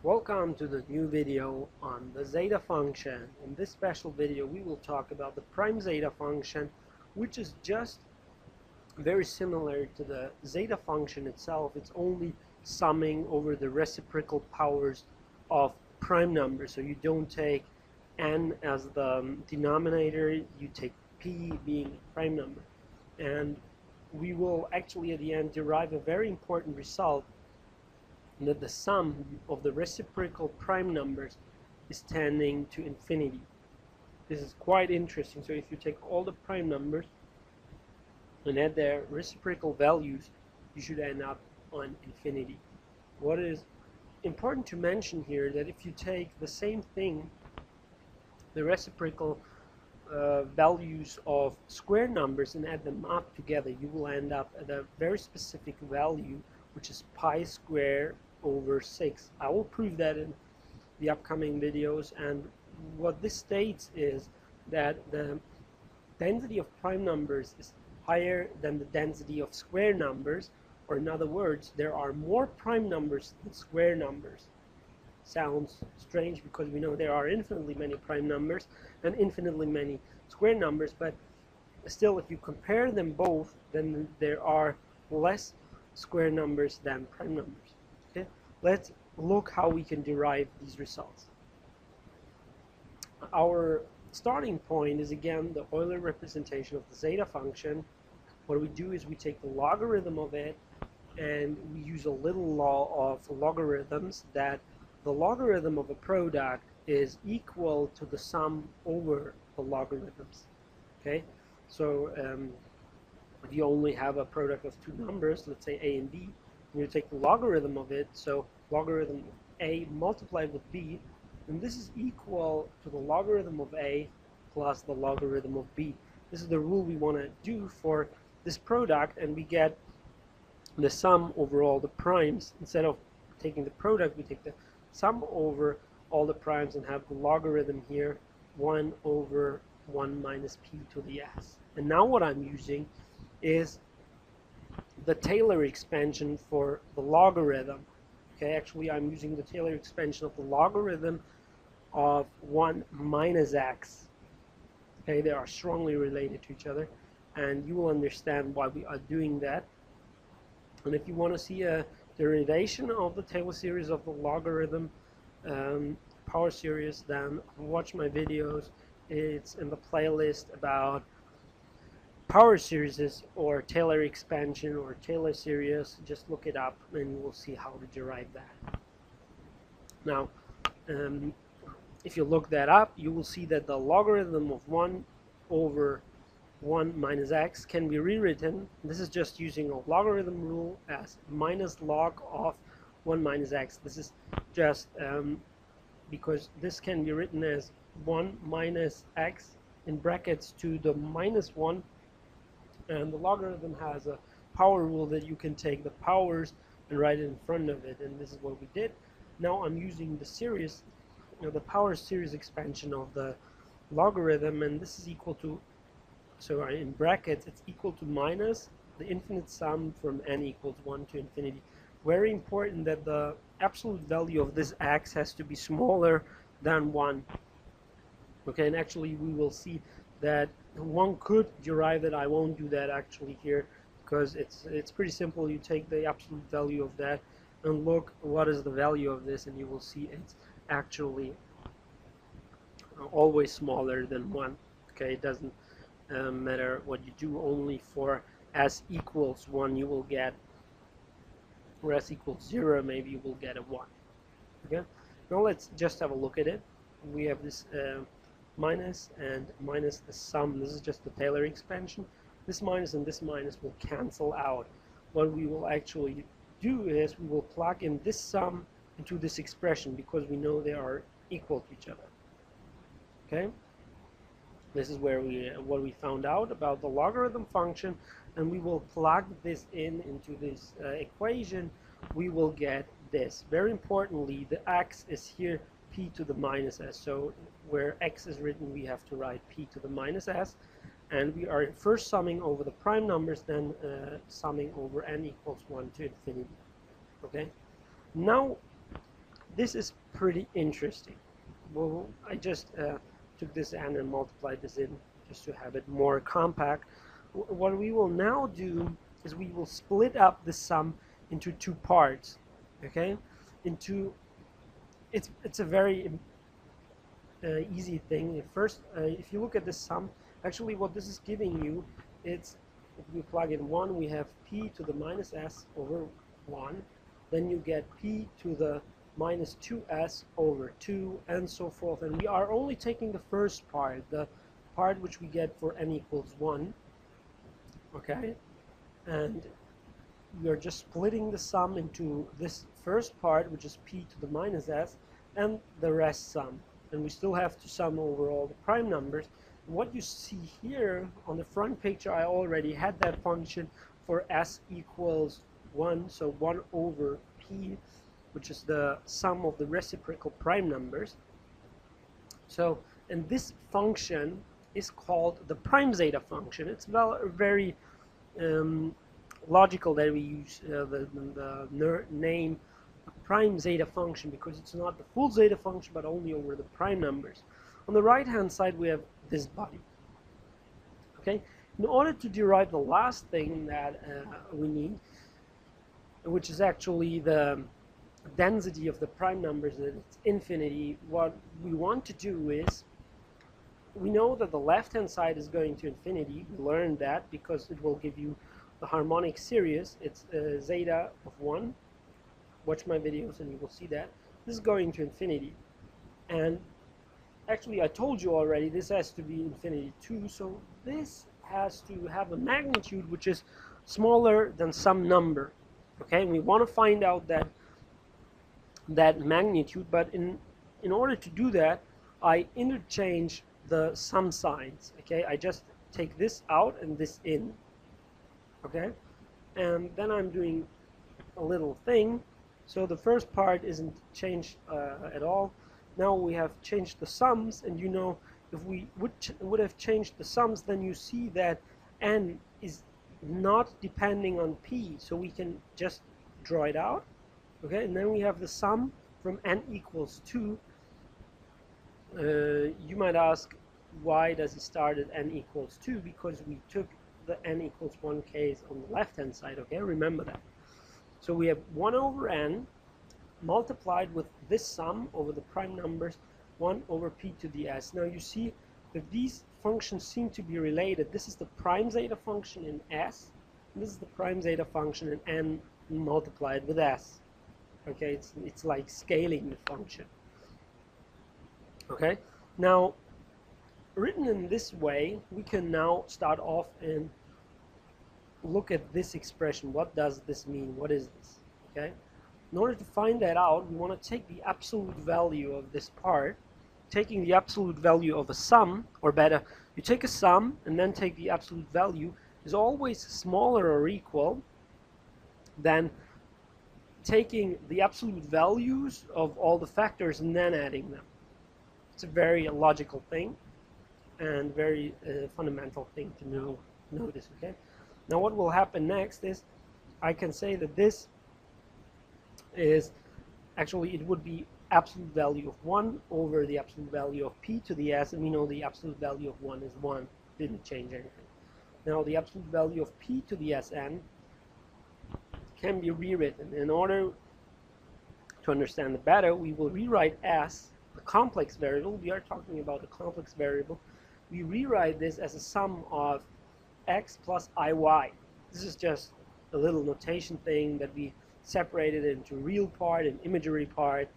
Welcome to the new video on the zeta function. In this special video we will talk about the prime-zeta function, which is just very similar to the zeta function itself. It's only summing over the reciprocal powers of prime numbers. So you don't take n as the denominator, you take p being a prime number. And we will actually at the end derive a very important result, that the sum of the reciprocal prime numbers is tending to infinity. This is quite interesting. So if you take all the prime numbers and add their reciprocal values, you should end up on infinity. What is important to mention here, that if you take the same thing, the reciprocal values of square numbers, and add them up together, you will end up at a very specific value, which is pi squared over 6. I will prove that in the upcoming videos. And what this states is that the density of prime numbers is higher than the density of square numbers, or in other words, there are more prime numbers than square numbers. Sounds strange because we know there are infinitely many prime numbers and infinitely many square numbers, but still, if you compare them both, then there are less square numbers than prime numbers. Okay, let's look how we can derive these results. Our starting point is again the Euler representation of the zeta function. What we do is we take the logarithm of it, and we use a little law of logarithms, that the logarithm of a product is equal to the sum over the logarithms. Okay, so if you only have a product of two numbers, let's say a and b, and you take the logarithm of it, so logarithm of a multiplied with b, and this is equal to the logarithm of a plus the logarithm of b. This is the rule we want to do for this product, and we get the sum over all the primes. Instead of taking the product, we take the sum over all the primes and have the logarithm here, 1 over 1 minus p to the s. And now what I'm using is the Taylor expansion for the logarithm. Okay, actually I'm using the Taylor expansion of the logarithm of 1 minus x. Okay, they are strongly related to each other, and you will understand why we are doing that. And if you want to see a derivation of the Taylor series of the logarithm power series, then watch my videos. It's in the playlist about power series or Taylor expansion or Taylor series. Just look it up and you will see how to derive that. Now if you look that up, you will see that the logarithm of 1 over 1 minus x can be rewritten. This is just using a logarithm rule as minus log of 1 minus x. This is just because this can be written as 1 minus x in brackets to the minus 1, and the logarithm has a power rule that you can take the powers and write it in front of it, and this is what we did. Now I'm using the series, the power series expansion of the logarithm, and this is equal to, so in brackets it's equal to minus the infinite sum from n equals 1 to infinity. Very important that the absolute value of this x has to be smaller than 1. Okay, and actually we will see that one could derive it. I won't do that actually here, because it's pretty simple. You take the absolute value of that and look what is the value of this, and you will see it's actually always smaller than 1. Okay, it doesn't matter what you do. Only for s equals 1 you will get, or s equals 0 maybe you will get a 1. Okay, now let's just have a look at it. We have this minus and minus the sum. This is just the Taylor expansion. This minus and this minus will cancel out. What we will actually do is we will plug in this sum into this expression, because we know they are equal to each other. Okay, this is where what we found out about the logarithm function, and we will plug this into this equation. We will get this. Very importantly, the x is here p to the minus s. So where x is written, we have to write p to the minus s, and we are first summing over the prime numbers, then summing over n equals 1 to infinity. Okay, now this is pretty interesting. Well, I just took this n and multiplied this in just to have it more compact. What we will now do is we will split up the sum into two parts. Okay, it's a very easy thing. First, if you look at the sum, actually what this is giving you, it's if we plug in 1, we have p to the minus s over 1. Then you get p to the minus 2s over 2, and so forth. And we are only taking the first part, the part which we get for n equals 1. Okay? And we are just splitting the sum into this first part, which is p to the minus s, and the rest sum. And we still have to sum over all the prime numbers. What you see here on the front picture, I already had that function for s equals 1, so 1 over p, which is the sum of the reciprocal prime numbers. So, and this function is called the Prime-Zeta-Function. It's very logical that we use the name Prime-Zeta-Function, because it's not the full zeta function but only over the prime numbers. On the right hand side we have this body. Okay, in order to derive the last thing that we need, which is actually the density of the prime numbers, that it's infinity, what we want to do is, we know that the left hand side is going to infinity. We learned that because it will give you the harmonic series. It's zeta of 1. Watch my videos and you will see that. This is going to infinity. And actually I told you already this has to be infinity too, so this has to have a magnitude which is smaller than some number. Okay, and we want to find out that magnitude, but in order to do that I interchange the sum signs. Okay, I just take this out and this in. Okay, and then I'm doing a little thing. So the first part isn't changed at all. Now we have changed the sums, and you know, if we would have changed the sums, then you see that n is not depending on p, so we can just draw it out. Okay, and then we have the sum from n equals 2. You might ask, why does it start at n equals 2? Because we took the n equals 1 case on the left hand side. Okay, remember that. So we have 1 over n multiplied with this sum over the prime numbers, 1 over p to the s. Now you see that these functions seem to be related. This is the Prime-Zeta function in s, and this is the Prime-Zeta function in n multiplied with s. Okay, it's like scaling the function. Okay, now written in this way, we can now start off and look at this expression. What does this mean? What is this? Okay, in order to find that out, we want to take the absolute value of this part. Taking the absolute value of a sum, or better, you take a sum and then take the absolute value, is always smaller or equal than taking the absolute values of all the factors and then adding them. It's a very logical thing and very fundamental thing to notice. Okay, now what will happen next is I can say that this is actually, it would be absolute value of 1 over the absolute value of p to the s, and we know the absolute value of 1 is 1. Didn't change anything. Now the absolute value of p to the Sn can be rewritten. In order to understand it better, we will rewrite s, the complex variable. We are talking about a complex variable. We rewrite this as a sum of x plus iy. This is just a little notation thing that we separated into real part and imaginary part,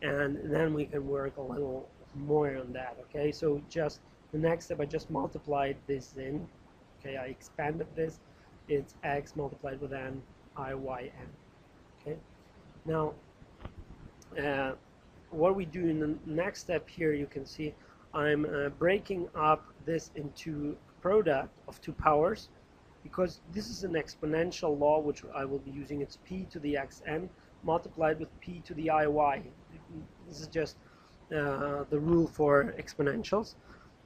and then we can work a little more on that. Okay, so just the next step, I just multiplied this in. Okay, I expanded this. It's x multiplied with n, iyn. Okay, now what we do in the next step here, you can see I'm breaking up this into product of 2 powers, because this is an exponential law which I will be using. It's p to the xn multiplied with p to the iy. This is just the rule for exponentials.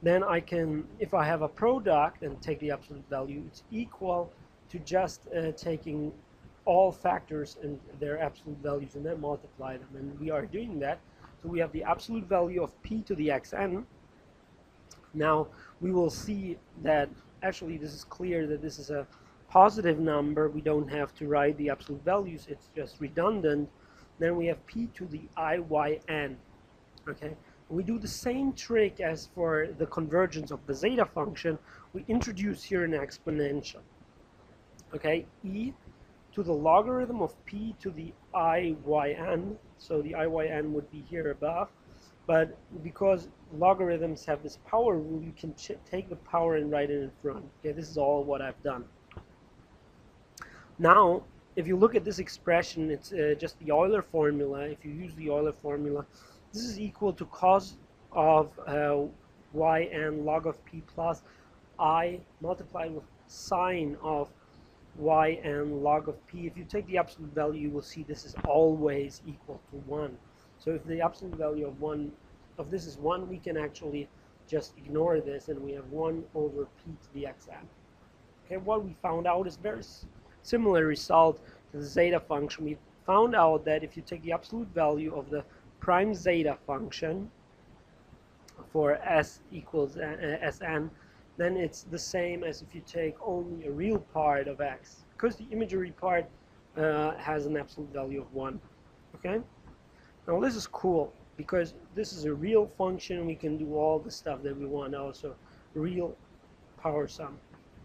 Then I can, if I have a product and take the absolute value, it's equal to just taking all factors and their absolute values and then multiply them, and we are doing that. So we have the absolute value of p to the xn. Now we will see that actually this is clear that this is a positive number. We don't have to write the absolute values, it's just redundant. Then we have p to the IYN. Okay, we do the same trick as for the convergence of the zeta function. We introduce here an exponential. Okay, e to the logarithm of p to the IYN. So the IYN would be here above. But because logarithms have this power rule, you can take the power and write it in front. Okay, this is all what I've done. Now, if you look at this expression, it's just the Euler formula. If you use the Euler formula, this is equal to cos of yn log of p plus I multiplied with sine of yn log of p. If you take the absolute value, you will see this is always equal to 1. So if the absolute value of this is 1, we can actually just ignore this, and we have 1 over p to the xn. Okay, what we found out is very similar result to the zeta function. We found out that if you take the absolute value of the Prime-Zeta-Function for s equals Sn, then it's the same as if you take only a real part of x, because the imaginary part has an absolute value of 1. Okay? Now this is cool, because this is a real function. We can do all the stuff that we want also. Real power sum.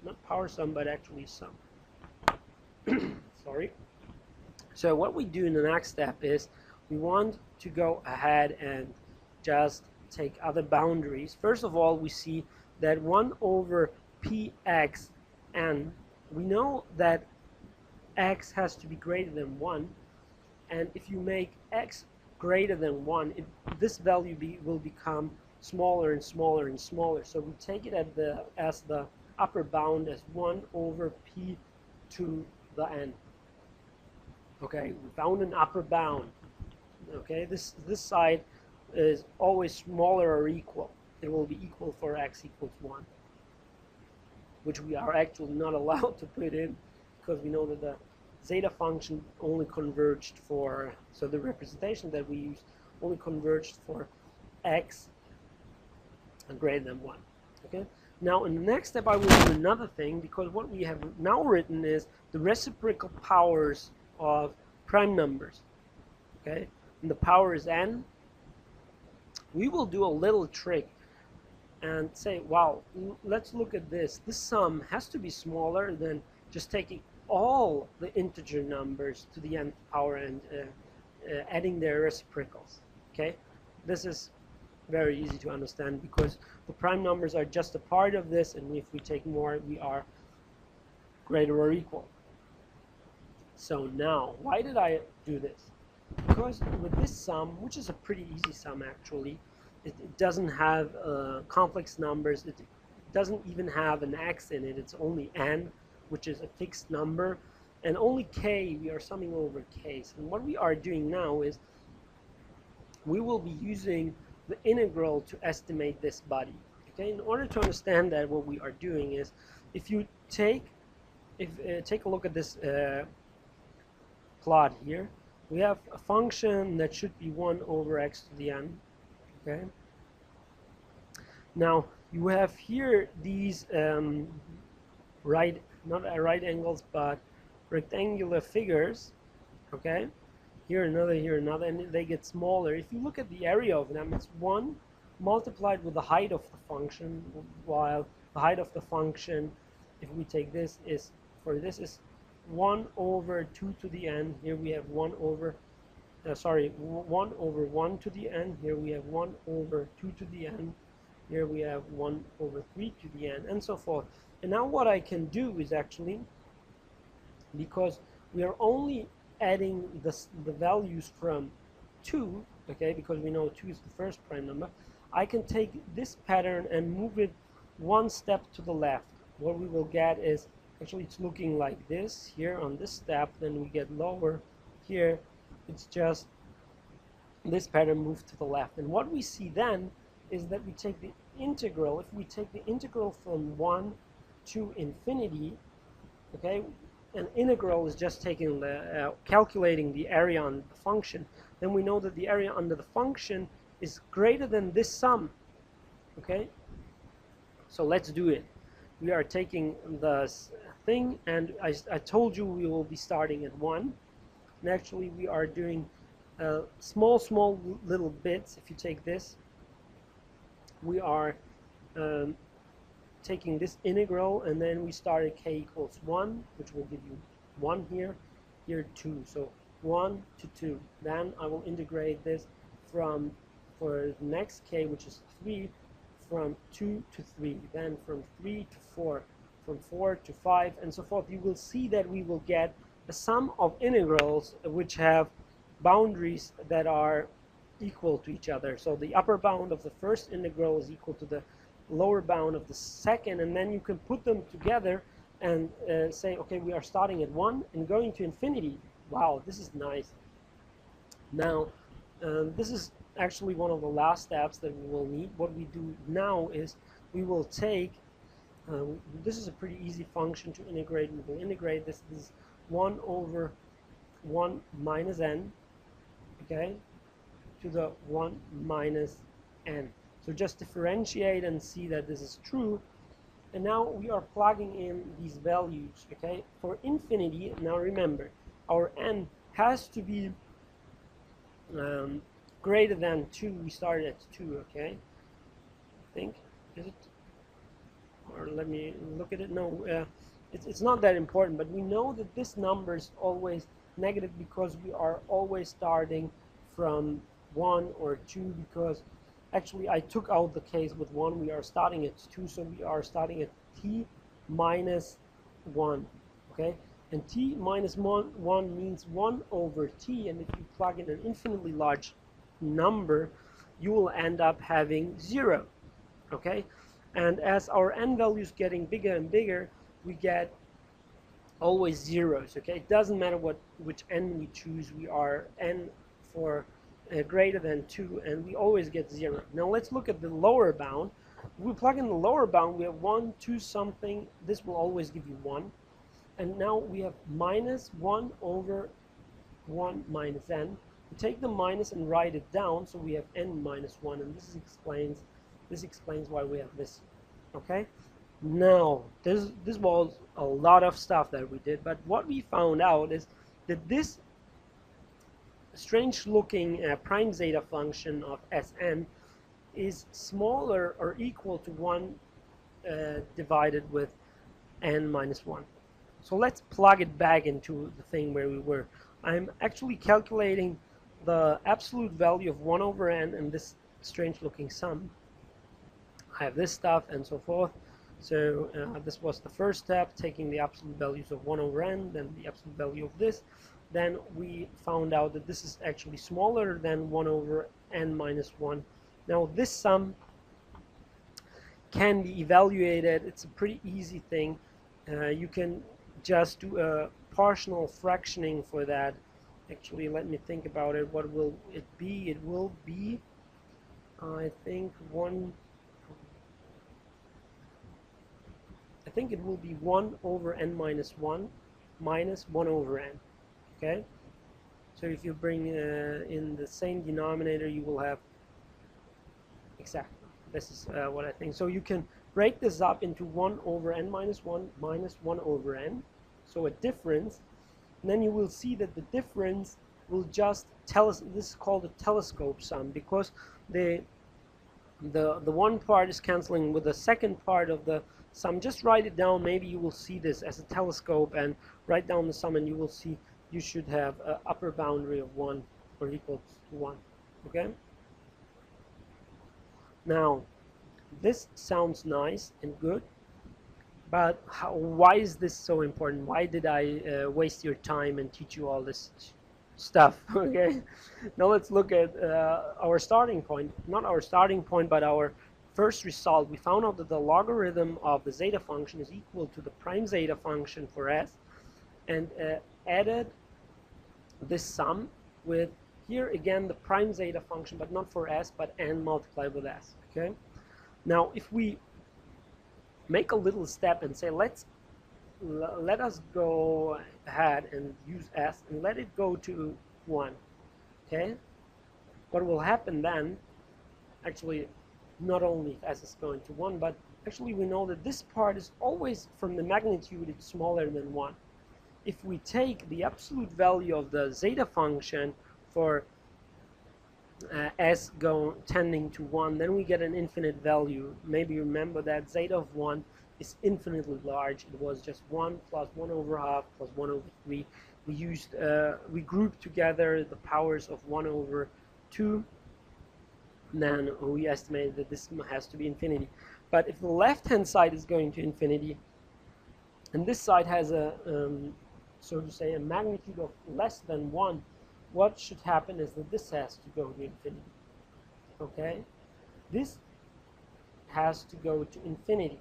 Not power sum, but actually sum. Sorry. So what we do in the next step is we want to go ahead and just take other boundaries. First of all, we see that 1 over pxn, we know that x has to be greater than 1, and if you make x greater than 1, this value will become smaller and smaller and smaller. So we take it as the upper bound as 1 over p to the n. Okay, we found an upper bound. Okay, this side is always smaller or equal. It will be equal for x equals 1, which we are actually not allowed to put in, because we know that the zeta function only converged for, so the representation that we used only converged for x greater than 1. Okay. Now in the next step I will do another thing, because what we have now written is the reciprocal powers of prime numbers. Okay, and the power is n. We will do a little trick and say, wow, let's look at this. This sum has to be smaller than just taking all the integer numbers to the nth power and adding their reciprocals. Okay, this is very easy to understand, because the prime numbers are just a part of this, and if we take more, we are greater or equal. So now, why did I do this? Because with this sum, which is a pretty easy sum actually, it doesn't have complex numbers, it doesn't even have an x in it, it's only n, which is a fixed number, and only k, we are summing over k's. And what we are doing now is we will be using the integral to estimate this body. Okay, in order to understand that, what we are doing is, if you take a look at this plot here, we have a function that should be 1 over x to the n. Okay. Now you have here these not right angles, but rectangular figures. Okay. Here another, and they get smaller. If you look at the area of them, it's 1 multiplied with the height of the function, while the height of the function, if we take this, is 1 over 2 to the n. Here we have 1 over 1 over 1 to the n. Here we have 1 over 2 to the n. Here we have 1 over 3 to the n, and so forth. And now what I can do is actually, because we are only adding the values from 2, okay, because we know 2 is the first prime number, I can take this pattern and move it 1 step to the left. What we will get is, actually it's looking like this here on this step, then we get lower here, it's just this pattern moved to the left. And what we see then is that we take the integral, if we take the integral from 1 to infinity, okay, an integral is just taking the calculating the area on the function, then we know that the area under the function is greater than this sum. Okay, so let's do it. We are taking the thing, and I told you we will be starting at 1, and actually we are doing small little bits. If you take this, we are taking this integral, and then we start at k equals 1, which will give you 1 here, 2. So 1 to 2. Then I will integrate this from, for the next k, which is 3, from 2 to 3. Then from 3 to 4, from 4 to 5, and so forth. You will see that we will get a sum of integrals which have boundaries that are equal to each other. So the upper bound of the first integral is equal to the lower bound of the second, and then you can put them together and say, okay, we are starting at 1 and going to infinity. Wow, this is nice. Now, this is actually one of the last steps that we will need. What we do now is we will take, this is a pretty easy function to integrate. We will integrate this. This is 1 over 1 minus n, okay, to the 1 minus n. So just differentiate and see that this is true. And now we are plugging in these values, okay? For infinity, now remember, our n has to be greater than 2. We started at 2, okay? I think, is it? Or let me look at it. No, it's not that important, but we know that this number is always negative because we are always starting from 1 or 2, because actually I took out the case with 1. We are starting at 2, so we are starting at t minus 1, okay? And t minus 1 means 1 over t, and if you plug in an infinitely large number, you will end up having 0, okay? And as our n value is getting bigger and bigger, we get always zeros, okay? It doesn't matter which n we choose. We are n for greater than 2, and we always get 0. Now let's look at the lower bound. If we plug in the lower bound, we have 1, 2 something. This will always give you 1. And now we have minus 1 over 1 minus n. We take the minus and write it down, so we have n minus 1, and this explains why we have this. Okay? Now, this was a lot of stuff that we did, but what we found out is that this strange looking prime-zeta function of Sn is smaller or equal to 1 divided with n minus 1. So let's plug it back into the thing where we were. I'm actually calculating the absolute value of 1 over n and this strange looking sum. I have this stuff and so forth. So this was the first step, taking the absolute values of 1 over n, then the absolute value of this. Then we found out that this is actually smaller than 1 over n minus 1. Now this sum can be evaluated. It's a pretty easy thing. You can just do a partial fractioning for that. Actually, let me think about it. What will it be? It will be, I think it will be 1 over n minus 1 minus 1 over n. Okay? So if you bring in the same denominator, you will have exactly. This is what I think. So you can break this up into 1 over n minus 1 minus 1 over n. So a difference. And then you will see that the difference will just tell us, this is called a telescope sum, because the one part is canceling with the second part of the sum. Just write it down. Maybe you will see this as a telescope, and write down the sum, and you will see you should have an upper boundary of 1 or equal to 1. Okay? Now, this sounds nice and good, but why is this so important? Why did I waste your time and teach you all this stuff? Okay, now let's look at our starting point. Not our starting point, but our first result. We found out that the logarithm of the zeta function is equal to the prime zeta function for s, and added this sum with, here again, the prime zeta function, but not for s, but n multiplied with s. Okay. Now, if we make a little step and say, let's let us go ahead and use s and let it go to 1. Okay, what will happen then, actually, not only if s is going to 1, but actually we know that this part is always, from the magnitude, it's smaller than 1. If we take the absolute value of the zeta function for s tending to 1, then we get an infinite value. Maybe you remember that zeta of 1 is infinitely large. It was just 1 plus 1 over half plus 1 over 3. We grouped together the powers of 1 over 2. Then we estimated that this has to be infinity. But if the left-hand side is going to infinity, and this side has a, so to say, a magnitude of less than 1, what should happen is that this has to go to infinity. Okay? This has to go to infinity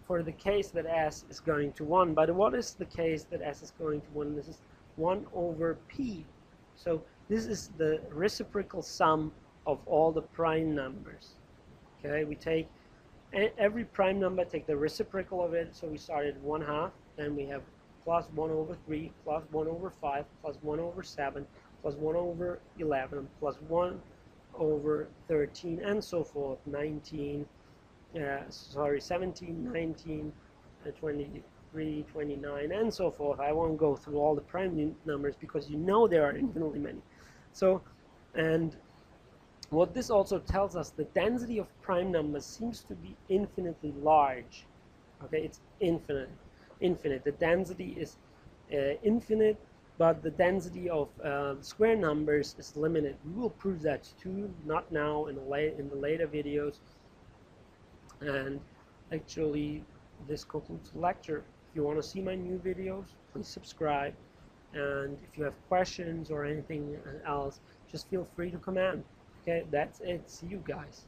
for the case that s is going to 1. But what is the case that s is going to 1? This is 1 over p. So this is the reciprocal sum of all the prime numbers. Okay, we take every prime number, take the reciprocal of it. So we start at 1/2, then we have plus 1 over 3, plus 1 over 5, plus 1 over 7, plus 1 over 11, plus 1 over 13, and so forth. 17, 19, 23, 29, and so forth. I won't go through all the prime numbers because you know there are infinitely many. So, and what this also tells us, the density of prime numbers seems to be infinitely large. Okay, it's infinite. The density is infinite, but the density of square numbers is limited. We will prove that too, not now, in the later videos. And actually, this concludes the lecture. If you want to see my new videos, please subscribe. And if you have questions or anything else, just feel free to comment. Okay, that's it. See you guys.